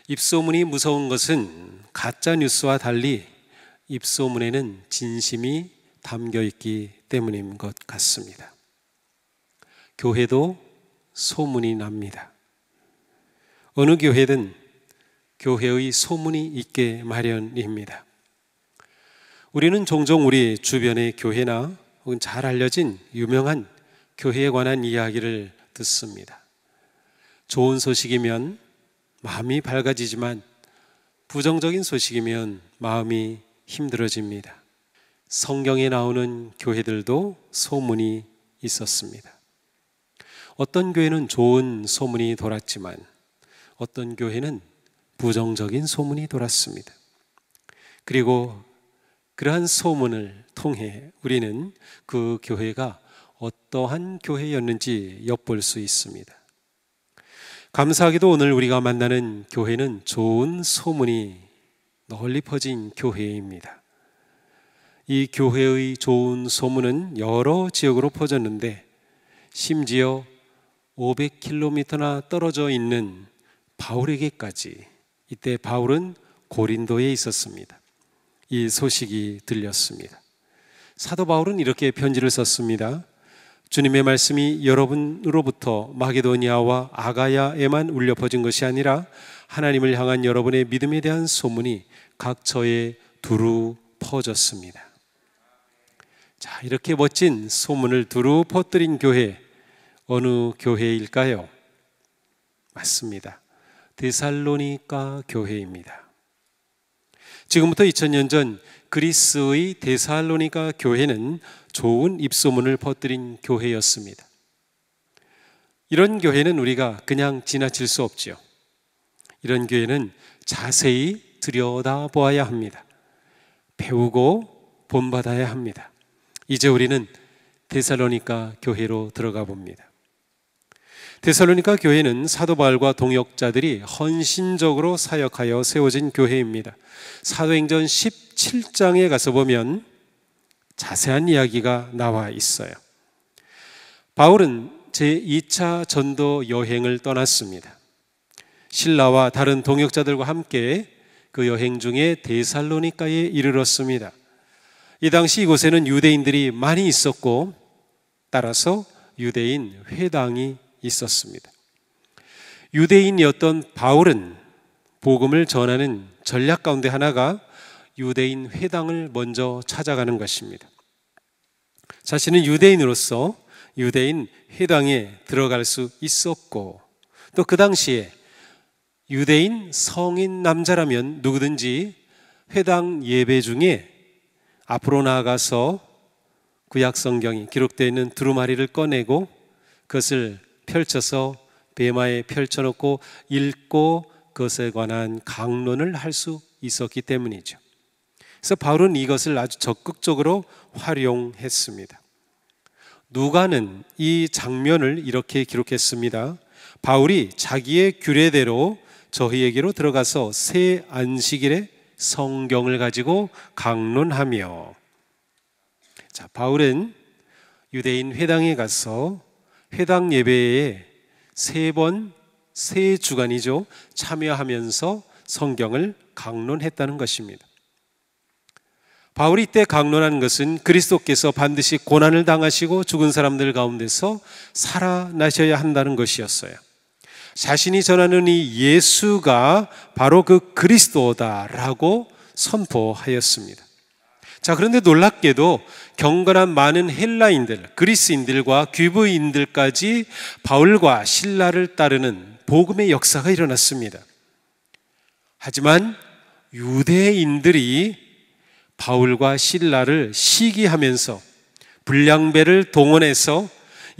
입소문이 무서운 것은 가짜 뉴스와 달리 입소문에는 진심이 담겨 있기 때문인 것 같습니다. 교회도 소문이 납니다. 어느 교회든 교회의 소문이 있게 마련입니다. 우리는 종종 우리 주변의 교회나 혹은 잘 알려진 유명한 교회에 관한 이야기를 듣습니다. 좋은 소식이면 마음이 밝아지지만 부정적인 소식이면 마음이 힘들어집니다. 성경에 나오는 교회들도 소문이 있었습니다. 어떤 교회는 좋은 소문이 돌았지만 어떤 교회는 부정적인 소문이 돌았습니다. 그리고 그러한 소문을 통해 우리는 그 교회가 어떠한 교회였는지 엿볼 수 있습니다. 감사하게도 오늘 우리가 만나는 교회는 좋은 소문이 널리 퍼진 교회입니다. 이 교회의 좋은 소문은 여러 지역으로 퍼졌는데 심지어 500km나 떨어져 있는 바울에게까지, 이때 바울은 고린도에 있었습니다. 이 소식이 들렸습니다. 사도 바울은 이렇게 편지를 썼습니다. 주님의 말씀이 여러분으로부터 마게도니아와 아가야에만 울려 퍼진 것이 아니라 하나님을 향한 여러분의 믿음에 대한 소문이 각 처에 두루 퍼졌습니다. 자, 이렇게 멋진 소문을 두루 퍼뜨린 교회, 어느 교회일까요? 맞습니다. 데살로니가 교회입니다. 지금부터 2000년 전 그리스의 데살로니가 교회는 좋은 입소문을 퍼뜨린 교회였습니다. 이런 교회는 우리가 그냥 지나칠 수 없죠. 이런 교회는 자세히 들여다보아야 합니다. 배우고 본받아야 합니다. 이제 우리는 데살로니가 교회로 들어가 봅니다. 데살로니가 교회는 사도 바울과 동역자들이 헌신적으로 사역하여 세워진 교회입니다. 사도행전 17장에 가서 보면 자세한 이야기가 나와 있어요. 바울은 제2차 전도 여행을 떠났습니다. 신라와 다른 동역자들과 함께 그 여행 중에 데살로니가에 이르렀습니다. 이 당시 이곳에는 유대인들이 많이 있었고 따라서 유대인 회당이 있었습니다. 유대인이었던 바울은 복음을 전하는 전략 가운데 하나가 유대인 회당을 먼저 찾아가는 것입니다. 자신은 유대인으로서 유대인 회당에 들어갈 수 있었고 또 그 당시에 유대인 성인 남자라면 누구든지 회당 예배 중에 앞으로 나아가서 구약 성경이 기록되어 있는 두루마리를 꺼내고 그것을 펼쳐서 베마에 펼쳐놓고 읽고 그것에 관한 강론을 할 수 있었기 때문이죠. 그래서 바울은 이것을 아주 적극적으로 활용했습니다. 누가는 이 장면을 이렇게 기록했습니다. 바울이 자기의 규례대로 저희에게로 들어가서 새 안식일에 성경을 가지고 강론하며, 자, 바울은 유대인 회당에 가서 회당 예배에 3번, 3주간이죠, 참여하면서 성경을 강론했다는 것입니다. 바울이 이때 강론하는 것은 그리스도께서 반드시 고난을 당하시고 죽은 사람들 가운데서 살아나셔야 한다는 것이었어요. 자신이 전하는 이 예수가 바로 그 그리스도다라고 선포하였습니다. 자, 그런데 놀랍게도 경건한 많은 헬라인들, 그리스인들과 귀부인들까지 바울과 신라를 따르는 복음의 역사가 일어났습니다. 하지만 유대인들이 바울과 신라를 시기하면서 불량배를 동원해서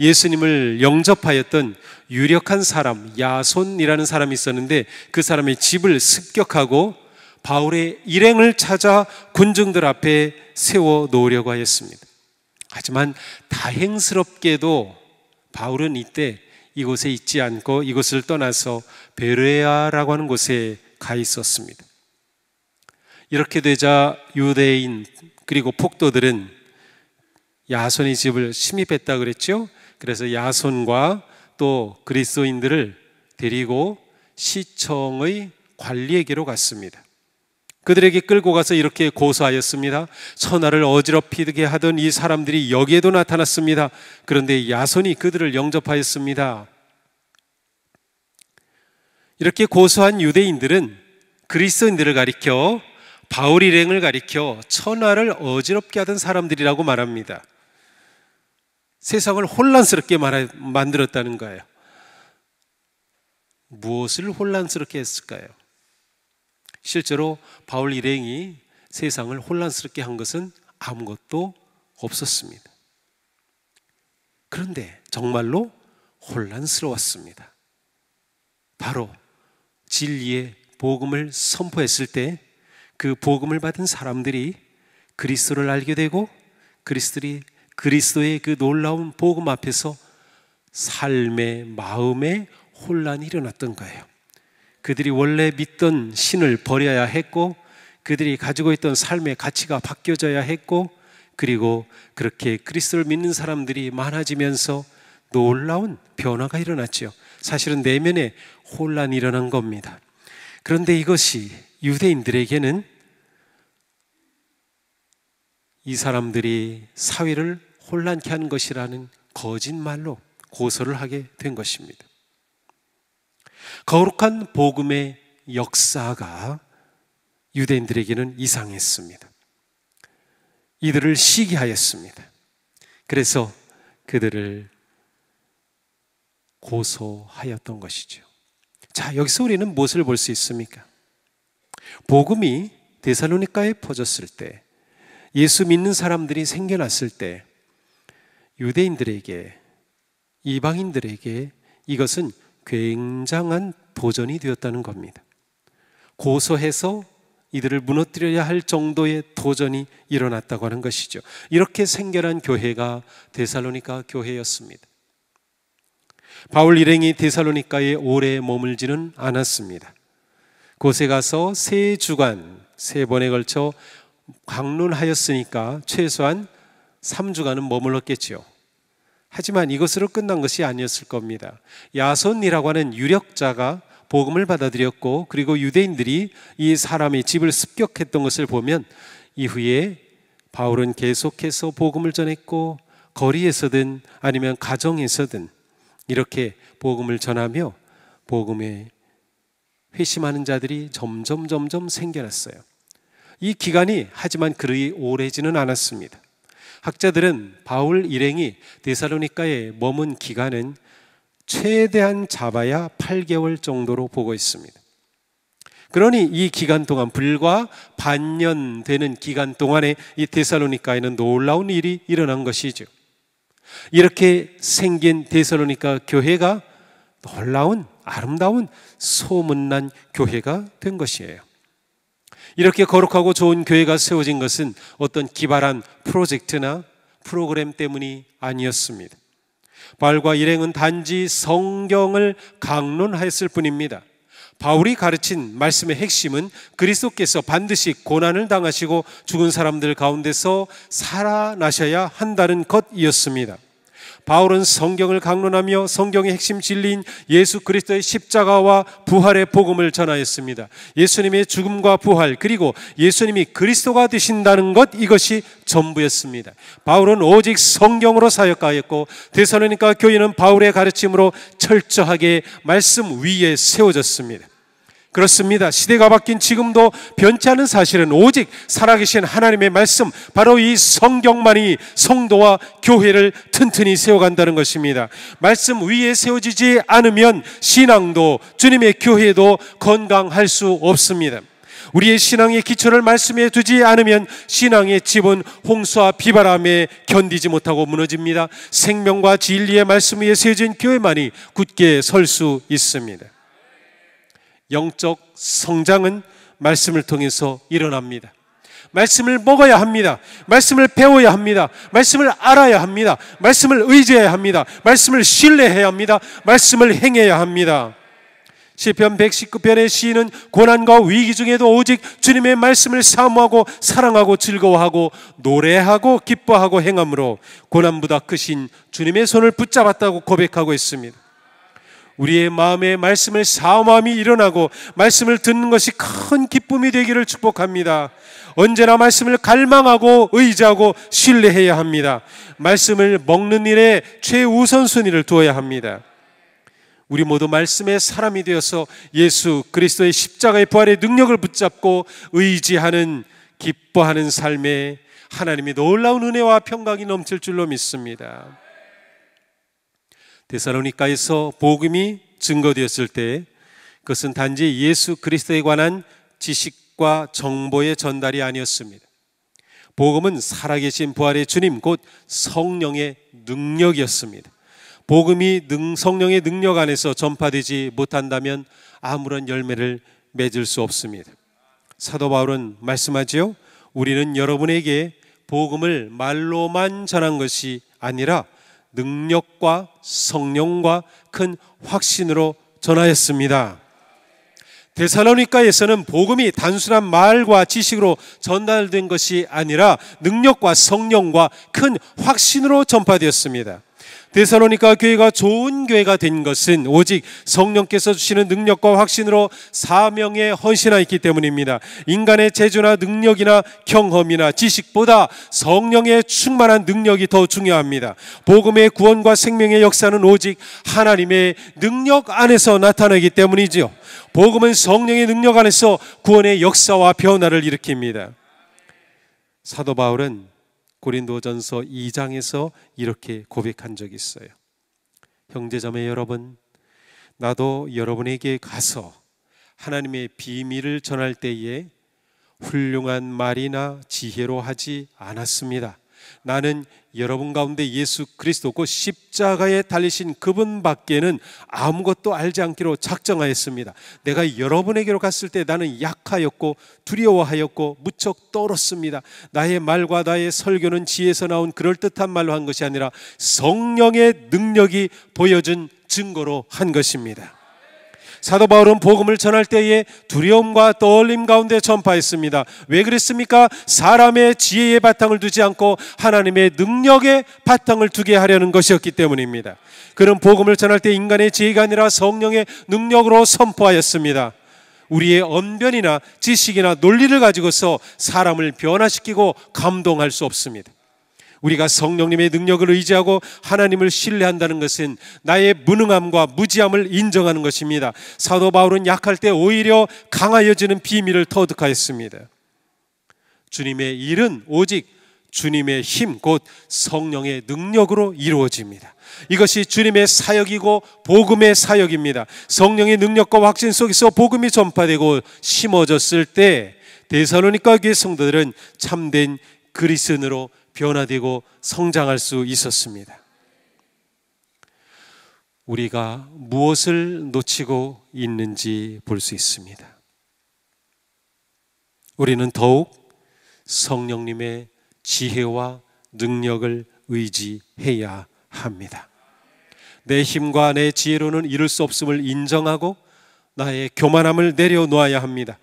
예수님을 영접하였던 유력한 사람, 야손이라는 사람이 있었는데 그 사람의 집을 습격하고 바울의 일행을 찾아 군중들 앞에 세워 놓으려고 하였습니다. 하지만 다행스럽게도 바울은 이때 이곳에 있지 않고 이곳을 떠나서 베레아라고 하는 곳에 가 있었습니다. 이렇게 되자 유대인 그리고 폭도들은 야손의 집을 침입했다 그랬죠. 그래서 야손과 또 그리스도인들을 데리고 시청의 관리에게로 갔습니다. 그들에게 끌고 가서 이렇게 고소하였습니다. 천하를 어지럽히게 하던 이 사람들이 여기에도 나타났습니다. 그런데 야손이 그들을 영접하였습니다. 이렇게 고소한 유대인들은 그리스도인들을 가리켜 바울 일행을 가리켜 천하를 어지럽게 하던 사람들이라고 말합니다. 세상을 혼란스럽게 만들었다는 거예요. 무엇을 혼란스럽게 했을까요? 실제로 바울 일행이 세상을 혼란스럽게 한 것은 아무것도 없었습니다. 그런데 정말로 혼란스러웠습니다. 바로 진리의 복음을 선포했을 때 그 복음을 받은 사람들이 그리스도를 알게 되고 그리스도의 그 놀라운 복음 앞에서 삶의 마음에 혼란이 일어났던 거예요. 그들이 원래 믿던 신을 버려야 했고 그들이 가지고 있던 삶의 가치가 바뀌어져야 했고 그리고 그렇게 그리스도를 믿는 사람들이 많아지면서 놀라운 변화가 일어났죠. 사실은 내면에 혼란이 일어난 겁니다. 그런데 이것이 유대인들에게는 이 사람들이 사회를 혼란케 하는 것이라는 거짓말로 고소를 하게 된 것입니다. 거룩한 복음의 역사가 유대인들에게는 이상했습니다. 이들을 시기하였습니다. 그래서 그들을 고소하였던 것이죠. 자, 여기서 우리는 무엇을 볼 수 있습니까? 복음이 데살로니가에 퍼졌을 때, 예수 믿는 사람들이 생겨났을 때 유대인들에게, 이방인들에게 이것은 굉장한 도전이 되었다는 겁니다. 고소해서 이들을 무너뜨려야 할 정도의 도전이 일어났다고 하는 것이죠. 이렇게 생겨난 교회가 데살로니가 교회였습니다. 바울 일행이 데살로니가에 오래 머물지는 않았습니다. 곳에 가서 3주간, 3번에 걸쳐 강론하였으니까 최소한 3주간은 머물렀겠지요. 하지만 이것으로 끝난 것이 아니었을 겁니다. 야손이라고 하는 유력자가 복음을 받아들였고 그리고 유대인들이 이 사람의 집을 습격했던 것을 보면 이후에 바울은 계속해서 복음을 전했고 거리에서든 아니면 가정에서든 이렇게 복음을 전하며 복음에 회심하는 자들이 점점 생겨났어요. 이 기간이 하지만 그리 오래지는 않았습니다. 학자들은 바울 일행이 데살로니가에 머문 기간은 최대한 잡아야 8개월 정도로 보고 있습니다. 그러니 이 기간 동안, 불과 반년 되는 기간 동안에 이 데살로니가에는 놀라운 일이 일어난 것이죠. 이렇게 생긴 데살로니가 교회가 놀라운 아름다운 소문난 교회가 된 것이에요. 이렇게 거룩하고 좋은 교회가 세워진 것은 어떤 기발한 프로젝트나 프로그램 때문이 아니었습니다. 바울과 일행은 단지 성경을 강론하였을 뿐입니다. 바울이 가르친 말씀의 핵심은 그리스도께서 반드시 고난을 당하시고 죽은 사람들 가운데서 살아나셔야 한다는 것이었습니다. 바울은 성경을 강론하며 성경의 핵심 진리인 예수 그리스도의 십자가와 부활의 복음을 전하였습니다. 예수님의 죽음과 부활, 그리고 예수님이 그리스도가 되신다는 것, 이것이 전부였습니다. 바울은 오직 성경으로 사역하였고 데살로니가 교회는 바울의 가르침으로 철저하게 말씀 위에 세워졌습니다. 그렇습니다. 시대가 바뀐 지금도 변치 않은 사실은 오직 살아계신 하나님의 말씀, 바로 이 성경만이 성도와 교회를 튼튼히 세워간다는 것입니다. 말씀 위에 세워지지 않으면 신앙도 주님의 교회도 건강할 수 없습니다. 우리의 신앙의 기초를 말씀에 두지 않으면 신앙의 집은 홍수와 비바람에 견디지 못하고 무너집니다. 생명과 진리의 말씀 위에 세워진 교회만이 굳게 설 수 있습니다. 영적 성장은 말씀을 통해서 일어납니다. 말씀을 먹어야 합니다. 말씀을 배워야 합니다. 말씀을 알아야 합니다. 말씀을 의지해야 합니다. 말씀을 신뢰해야 합니다. 말씀을 행해야 합니다. 시편 119편의 시인은 고난과 위기 중에도 오직 주님의 말씀을 사모하고 사랑하고 즐거워하고 노래하고 기뻐하고 행함으로 고난보다 크신 주님의 손을 붙잡았다고 고백하고 있습니다. 우리의 마음에 말씀을 사모함이 일어나고 말씀을 듣는 것이 큰 기쁨이 되기를 축복합니다. 언제나 말씀을 갈망하고 의지하고 신뢰해야 합니다. 말씀을 먹는 일에 최우선순위를 두어야 합니다. 우리 모두 말씀의 사람이 되어서 예수 그리스도의 십자가의 부활의 능력을 붙잡고 의지하는, 기뻐하는 삶에 하나님의 놀라운 은혜와 평강이 넘칠 줄로 믿습니다. 데살로니가에서 복음이 증거되었을 때 그것은 단지 예수 그리스도에 관한 지식과 정보의 전달이 아니었습니다. 복음은 살아계신 부활의 주님 곧 성령의 능력이었습니다. 복음이 성령의 능력 안에서 전파되지 못한다면 아무런 열매를 맺을 수 없습니다. 사도 바울은 말씀하지요. 우리는 여러분에게 복음을 말로만 전한 것이 아니라 능력과 성령과 큰 확신으로 전하였습니다. 데살로니가에서는 복음이 단순한 말과 지식으로 전달된 것이 아니라 능력과 성령과 큰 확신으로 전파되었습니다. 데살로니가 교회가 좋은 교회가 된 것은 오직 성령께서 주시는 능력과 확신으로 사명에 헌신하였기 때문입니다. 인간의 재주나 능력이나 경험이나 지식보다 성령의 충만한 능력이 더 중요합니다. 복음의 구원과 생명의 역사는 오직 하나님의 능력 안에서 나타나기 때문이지요. 복음은 성령의 능력 안에서 구원의 역사와 변화를 일으킵니다. 사도 바울은 고린도전서 2장에서 이렇게 고백한 적이 있어요. 형제자매 여러분, 나도 여러분에게 가서 하나님의 비밀을 전할 때에 훌륭한 말이나 지혜로 하지 않았습니다. 나는 여러분 가운데 예수 그리스도 곧 십자가에 달리신 그분 밖에는 아무것도 알지 않기로 작정하였습니다. 내가 여러분에게로 갔을 때 나는 약하였고 두려워하였고 무척 떨었습니다. 나의 말과 나의 설교는 지혜에서 나온 그럴듯한 말로 한 것이 아니라 성령의 능력이 보여준 증거로 한 것입니다. 사도 바울은 복음을 전할 때에 두려움과 떨림 가운데 전파했습니다. 왜 그랬습니까? 사람의 지혜의 바탕을 두지 않고 하나님의 능력의 바탕을 두게 하려는 것이었기 때문입니다. 그는 복음을 전할 때 인간의 지혜가 아니라 성령의 능력으로 선포하였습니다. 우리의 언변이나 지식이나 논리를 가지고서 사람을 변화시키고 감동할 수 없습니다. 우리가 성령님의 능력을 의지하고 하나님을 신뢰한다는 것은 나의 무능함과 무지함을 인정하는 것입니다. 사도 바울은 약할 때 오히려 강하여지는 비밀을 터득하였습니다. 주님의 일은 오직 주님의 힘, 곧 성령의 능력으로 이루어집니다. 이것이 주님의 사역이고 복음의 사역입니다. 성령의 능력과 확신 속에서 복음이 전파되고 심어졌을 때 데살로니가 교회 성도들은 참된 그리스도인으로 변화되고 성장할 수 있었습니다. 우리가 무엇을 놓치고 있는지 볼 수 있습니다. 우리는 더욱 성령님의 지혜와 능력을 의지해야 합니다. 내 힘과 내 지혜로는 이룰 수 없음을 인정하고 나의 교만함을 내려놓아야 합니다.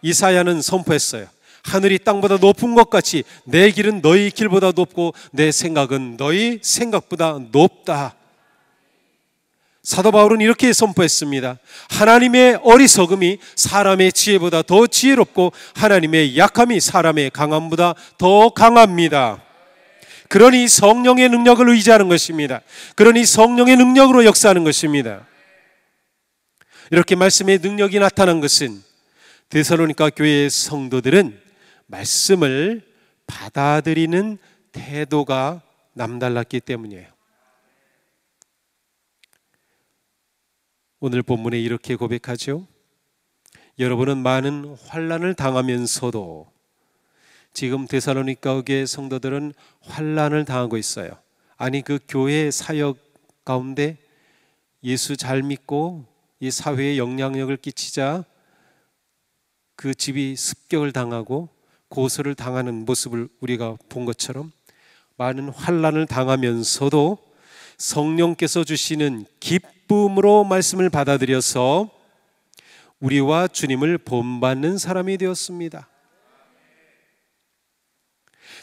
이사야는 선포했어요. 하늘이 땅보다 높은 것 같이 내 길은 너희 길보다 높고 내 생각은 너희 생각보다 높다. 사도 바울은 이렇게 선포했습니다. 하나님의 어리석음이 사람의 지혜보다 더 지혜롭고 하나님의 약함이 사람의 강함보다 더 강합니다. 그러니 성령의 능력을 의지하는 것입니다. 그러니 성령의 능력으로 역사하는 것입니다. 이렇게 말씀의 능력이 나타난 것은 데살로니가 교회의 성도들은 말씀을 받아들이는 태도가 남달랐기 때문이에요. 오늘 본문에 이렇게 고백하죠. 여러분은 많은 환난을 당하면서도 지금 데살로니가 교회 성도들은 환난을 당하고 있어요. 아니 그 교회 사역 가운데 예수 잘 믿고 이 사회에 영향력을 끼치자 그 집이 습격을 당하고 고소를 당하는 모습을 우리가 본 것처럼 많은 환난을 당하면서도 성령께서 주시는 기쁨으로 말씀을 받아들여서 우리와 주님을 본받는 사람이 되었습니다.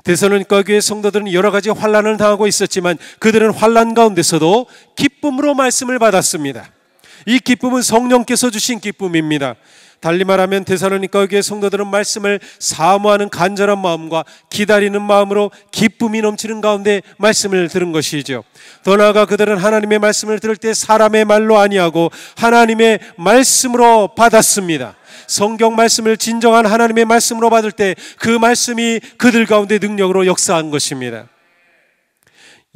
데살로니가 교회 성도들은 여러 가지 환난을 당하고 있었지만 그들은 환난 가운데서도 기쁨으로 말씀을 받았습니다. 이 기쁨은 성령께서 주신 기쁨입니다. 달리 말하면 데살로니가 교회 성도들은 말씀을 사모하는 간절한 마음과 기다리는 마음으로 기쁨이 넘치는 가운데 말씀을 들은 것이죠. 더 나아가 그들은 하나님의 말씀을 들을 때 사람의 말로 아니하고 하나님의 말씀으로 받았습니다. 성경 말씀을 진정한 하나님의 말씀으로 받을 때 그 말씀이 그들 가운데 능력으로 역사한 것입니다.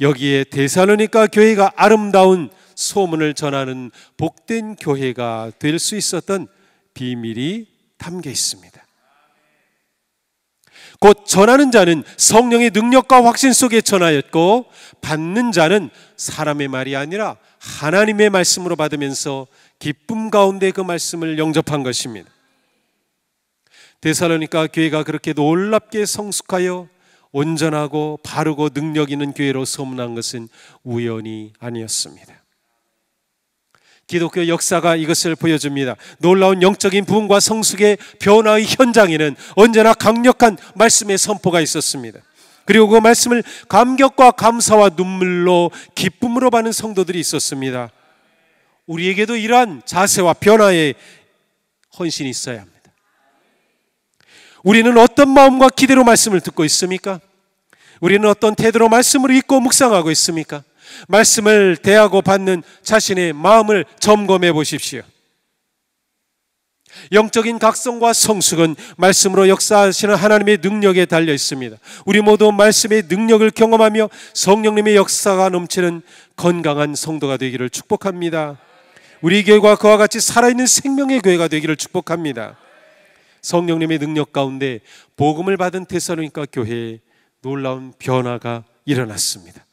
여기에 데살로니가 교회가 아름다운 소문을 전하는 복된 교회가 될 수 있었던 비밀이 담겨 있습니다. 곧 전하는 자는 성령의 능력과 확신 속에 전하였고 받는 자는 사람의 말이 아니라 하나님의 말씀으로 받으면서 기쁨 가운데 그 말씀을 영접한 것입니다. 데살로니가 교회가 그렇게 놀랍게 성숙하여 온전하고 바르고 능력 있는 교회로 소문난 것은 우연이 아니었습니다. 기독교 역사가 이것을 보여줍니다. 놀라운 영적인 부흥과 성숙의 변화의 현장에는 언제나 강력한 말씀의 선포가 있었습니다. 그리고 그 말씀을 감격과 감사와 눈물로 기쁨으로 받는 성도들이 있었습니다. 우리에게도 이러한 자세와 변화의 헌신이 있어야 합니다. 우리는 어떤 마음과 기대로 말씀을 듣고 있습니까? 우리는 어떤 태도로 말씀을 읽고 묵상하고 있습니까? 말씀을 대하고 받는 자신의 마음을 점검해 보십시오. 영적인 각성과 성숙은 말씀으로 역사하시는 하나님의 능력에 달려 있습니다. 우리 모두 말씀의 능력을 경험하며 성령님의 역사가 넘치는 건강한 성도가 되기를 축복합니다. 우리 교회가 그와 같이 살아있는 생명의 교회가 되기를 축복합니다. 성령님의 능력 가운데 복음을 받은 데살로니가 교회에 놀라운 변화가 일어났습니다.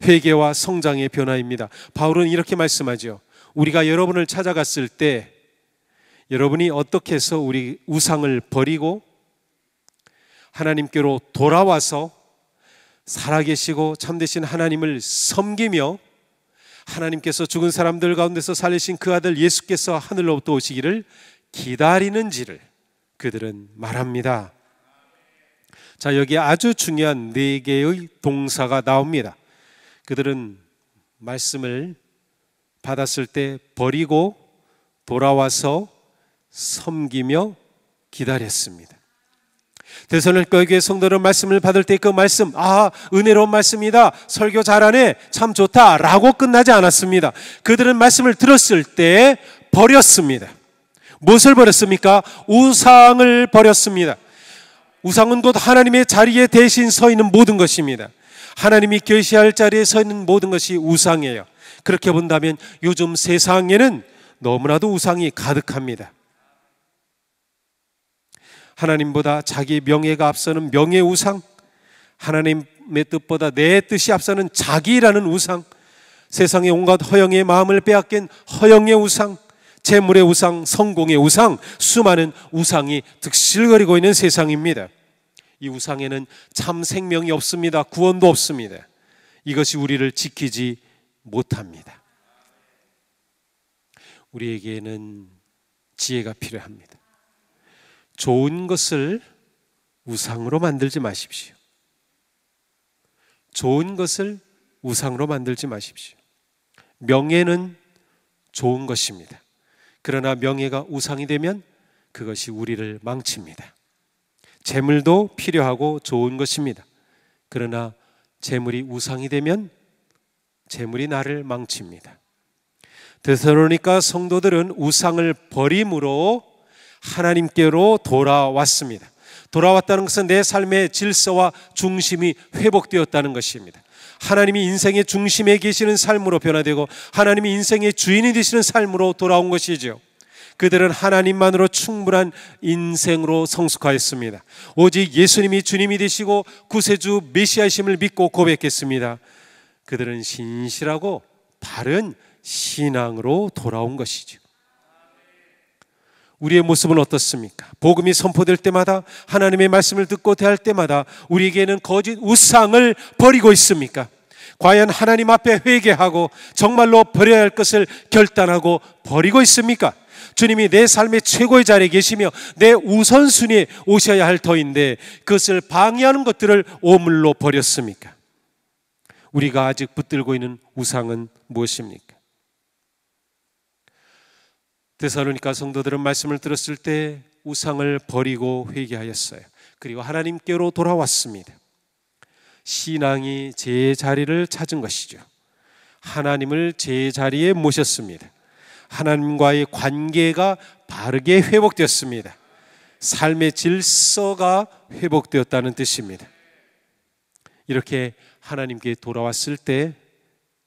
회개와 성장의 변화입니다. 바울은 이렇게 말씀하죠. 우리가 여러분을 찾아갔을 때 여러분이 어떻게 해서 우리 우상을 버리고 하나님께로 돌아와서 살아계시고 참되신 하나님을 섬기며 하나님께서 죽은 사람들 가운데서 살리신 그 아들 예수께서 하늘로부터 오시기를 기다리는지를 그들은 말합니다. 자, 여기에 아주 중요한 4개의 동사가 나옵니다. 그들은 말씀을 받았을 때 버리고 돌아와서 섬기며 기다렸습니다. 데살로니가 교회 성도는 말씀을 받을 때 그 말씀, 은혜로운 말씀이다, 설교 잘하네, 참 좋다 라고 끝나지 않았습니다. 그들은 말씀을 들었을 때 버렸습니다. 무엇을 버렸습니까? 우상을 버렸습니다. 우상은 곧 하나님의 자리에 대신 서 있는 모든 것입니다. 하나님이 계시할 자리에 서 있는 모든 것이 우상이에요. 그렇게 본다면 요즘 세상에는 너무나도 우상이 가득합니다. 하나님보다 자기 명예가 앞서는 명예 우상, 하나님의 뜻보다 내 뜻이 앞서는 자기라는 우상, 세상의 온갖 허영의 마음을 빼앗긴 허영의 우상, 재물의 우상, 성공의 우상, 수많은 우상이 득실거리고 있는 세상입니다. 이 우상에는 참 생명이 없습니다. 구원도 없습니다. 이것이 우리를 지키지 못합니다. 우리에게는 지혜가 필요합니다. 좋은 것을 우상으로 만들지 마십시오. 좋은 것을 우상으로 만들지 마십시오. 명예는 좋은 것입니다. 그러나 명예가 우상이 되면 그것이 우리를 망칩니다. 재물도 필요하고 좋은 것입니다. 그러나 재물이 우상이 되면 재물이 나를 망칩니다. 데살로니가 성도들은 우상을 버림으로 하나님께로 돌아왔습니다. 돌아왔다는 것은 내 삶의 질서와 중심이 회복되었다는 것입니다. 하나님이 인생의 중심에 계시는 삶으로 변화되고 하나님이 인생의 주인이 되시는 삶으로 돌아온 것이죠. 그들은 하나님만으로 충분한 인생으로 성숙하였습니다. 오직 예수님이 주님이 되시고 구세주 메시아이심을 믿고 고백했습니다. 그들은 신실하고 바른 신앙으로 돌아온 것이죠. 우리의 모습은 어떻습니까? 복음이 선포될 때마다, 하나님의 말씀을 듣고 대할 때마다 우리에게는 거짓 우상을 버리고 있습니까? 과연 하나님 앞에 회개하고 정말로 버려야 할 것을 결단하고 버리고 있습니까? 주님이 내 삶의 최고의 자리에 계시며 내 우선순위에 오셔야 할 터인데 그것을 방해하는 것들을 오물로 버렸습니까? 우리가 아직 붙들고 있는 우상은 무엇입니까? 데살로니가 성도들은 말씀을 들었을 때 우상을 버리고 회개하였어요. 그리고 하나님께로 돌아왔습니다. 신앙이 제자리를 찾은 것이죠. 하나님을 제자리에 모셨습니다. 하나님과의 관계가 바르게 회복되었습니다. 삶의 질서가 회복되었다는 뜻입니다. 이렇게 하나님께 돌아왔을 때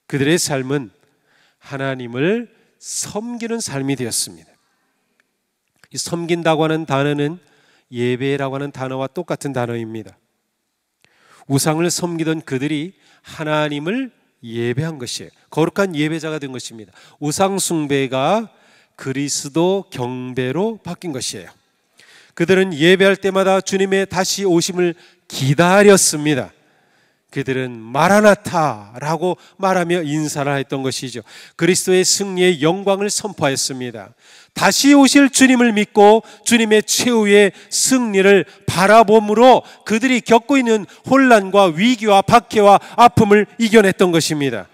그들의 삶은 하나님을 섬기는 삶이 되었습니다. 이 섬긴다고 하는 단어는 예배라고 하는 단어와 똑같은 단어입니다. 우상을 섬기던 그들이 하나님을 예배한 것이에요. 거룩한 예배자가 된 것입니다. 우상 숭배가 그리스도 경배로 바뀐 것이에요. 그들은 예배할 때마다 주님의 다시 오심을 기다렸습니다. 그들은 마라나타라고 말하며 인사를 했던 것이죠. 그리스도의 승리의 영광을 선포하였습니다. 다시 오실 주님을 믿고 주님의 최후의 승리를 바라봄으로 그들이 겪고 있는 혼란과 위기와 박해와 아픔을 이겨냈던 것입니다.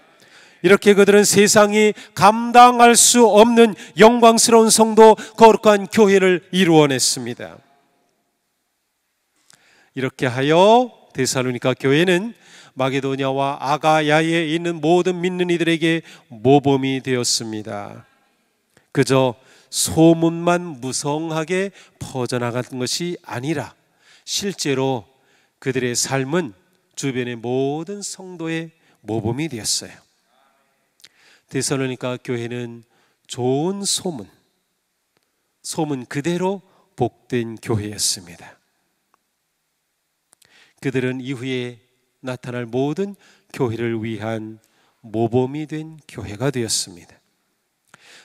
이렇게 그들은 세상이 감당할 수 없는 영광스러운 성도, 거룩한 교회를 이루어냈습니다. 이렇게 하여 데살로니가 교회는 마게도냐와 아가야에 있는 모든 믿는 이들에게 모범이 되었습니다. 그저 소문만 무성하게 퍼져나간 것이 아니라 실제로 그들의 삶은 주변의 모든 성도의 모범이 되었어요. 데살로니가 교회는 좋은 소문 그대로 복된 교회였습니다. 그들은 이후에 나타날 모든 교회를 위한 모범이 된 교회가 되었습니다.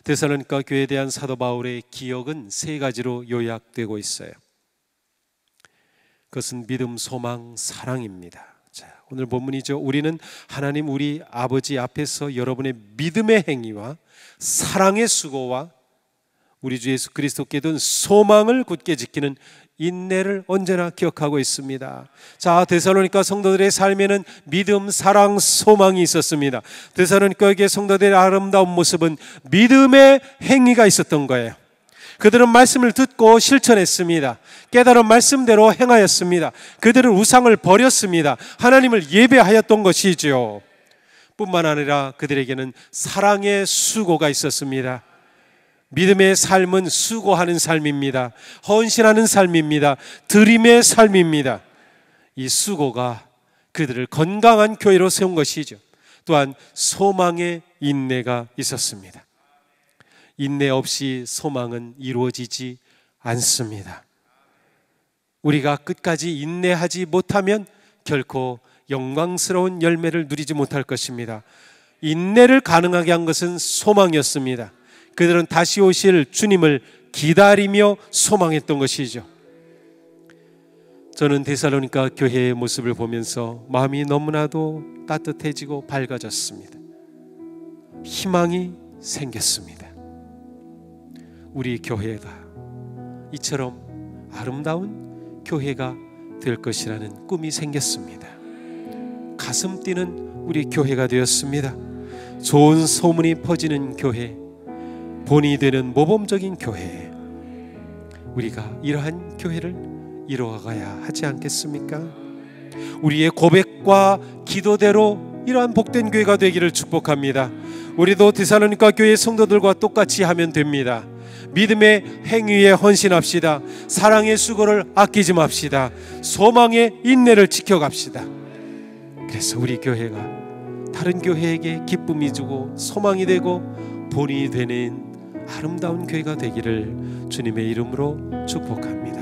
데살로니가 교회에 대한 사도 바울의 기억은 세 가지로 요약되고 있어요. 그것은 믿음, 소망, 사랑입니다. 자, 오늘 본문이죠. 우리는 하나님 우리 아버지 앞에서 여러분의 믿음의 행위와 사랑의 수고와 우리 주 예수 그리스도께 둔 소망을 굳게 지키는 인내를 언제나 기억하고 있습니다. 자, 데살로니가 성도들의 삶에는 믿음, 사랑, 소망이 있었습니다. 데살로니가 교회 성도들의 아름다운 모습은 믿음의 행위가 있었던 거예요. 그들은 말씀을 듣고 실천했습니다. 깨달은 말씀대로 행하였습니다. 그들은 우상을 버렸습니다. 하나님을 예배하였던 것이죠. 뿐만 아니라 그들에게는 사랑의 수고가 있었습니다. 믿음의 삶은 수고하는 삶입니다. 헌신하는 삶입니다. 드림의 삶입니다. 이 수고가 그들을 건강한 교회로 세운 것이죠. 또한 소망의 인내가 있었습니다. 인내 없이 소망은 이루어지지 않습니다. 우리가 끝까지 인내하지 못하면 결코 영광스러운 열매를 누리지 못할 것입니다. 인내를 가능하게 한 것은 소망이었습니다. 그들은 다시 오실 주님을 기다리며 소망했던 것이죠. 저는 데살로니가 교회의 모습을 보면서 마음이 너무나도 따뜻해지고 밝아졌습니다. 희망이 생겼습니다. 우리 교회가 이처럼 아름다운 교회가 될 것이라는 꿈이 생겼습니다. 가슴 뛰는 우리 교회가 되었습니다. 좋은 소문이 퍼지는 교회, 본이 되는 모범적인 교회, 우리가 이러한 교회를 이루어가야 하지 않겠습니까? 우리의 고백과 기도대로 이러한 복된 교회가 되기를 축복합니다. 우리도 데살로니가 교회 성도들과 똑같이 하면 됩니다. 믿음의 행위에 헌신합시다. 사랑의 수고를 아끼지 맙시다. 소망의 인내를 지켜갑시다. 그래서 우리 교회가 다른 교회에게 기쁨이 주고 소망이 되고 본이 되는 아름다운 교회가 되기를 주님의 이름으로 축복합니다.